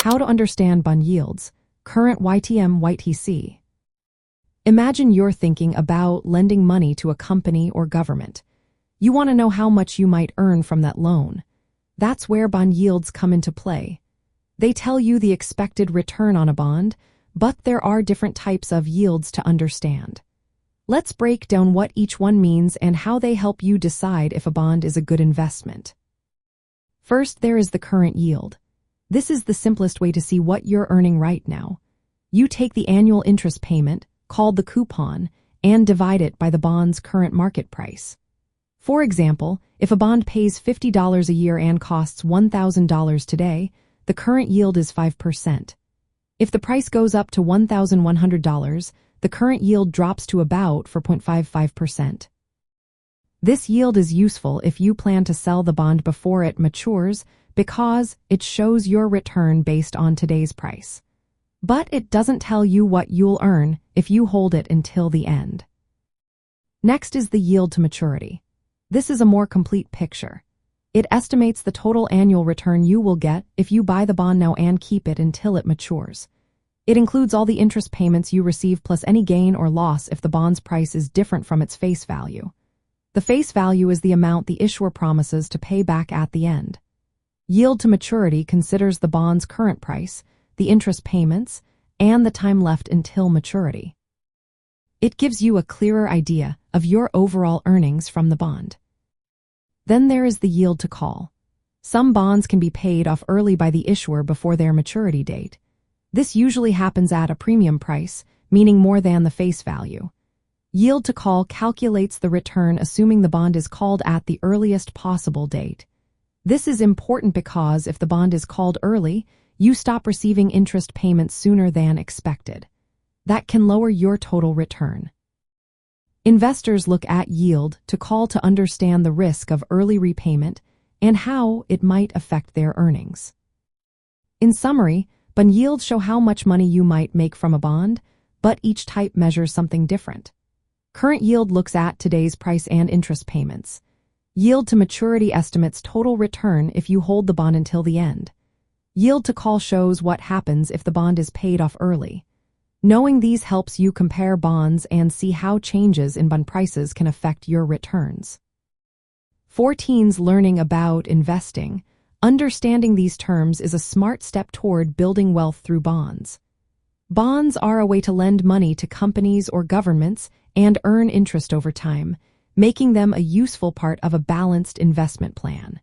How to understand bond yields, current YTM, YTC. Imagine you're thinking about lending money to a company or government. You want to know how much you might earn from that loan. That's where bond yields come into play. They tell you the expected return on a bond, but there are different types of yields to understand. Let's break down what each one means and how they help you decide if a bond is a good investment. First, there is the current yield. This is the simplest way to see what you're earning right now. You take the annual interest payment, called the coupon, and divide it by the bond's current market price. For example, if a bond pays $50 a year and costs $1,000 today, the current yield is 5%. If the price goes up to $1,100, the current yield drops to about 4.55%. This yield is useful if you plan to sell the bond before it matures because it shows your return based on today's price. But it doesn't tell you what you'll earn if you hold it until the end. Next is the yield to maturity. This is a more complete picture. It estimates the total annual return you will get if you buy the bond now and keep it until it matures. It includes all the interest payments you receive plus any gain or loss if the bond's price is different from its face value. The face value is the amount the issuer promises to pay back at the end. Yield to maturity considers the bond's current price, the interest payments, and the time left until maturity. It gives you a clearer idea of your overall earnings from the bond. Then there is the yield to call. Some bonds can be paid off early by the issuer before their maturity date. This usually happens at a premium price, meaning more than the face value. Yield to call calculates the return assuming the bond is called at the earliest possible date. This is important because if the bond is called early, you stop receiving interest payments sooner than expected. That can lower your total return. Investors look at yield to call to understand the risk of early repayment and how it might affect their earnings. In summary, bond yields show how much money you might make from a bond, but each type measures something different. Current yield looks at today's price and interest payments. Yield to maturity estimates total return if you hold the bond until the end. Yield to call shows what happens if the bond is paid off early. Knowing these helps you compare bonds and see how changes in bond prices can affect your returns. For teens learning about investing, understanding these terms is a smart step toward building wealth through bonds. Bonds are a way to lend money to companies or governments and earn interest over time, making them a useful part of a balanced investment plan.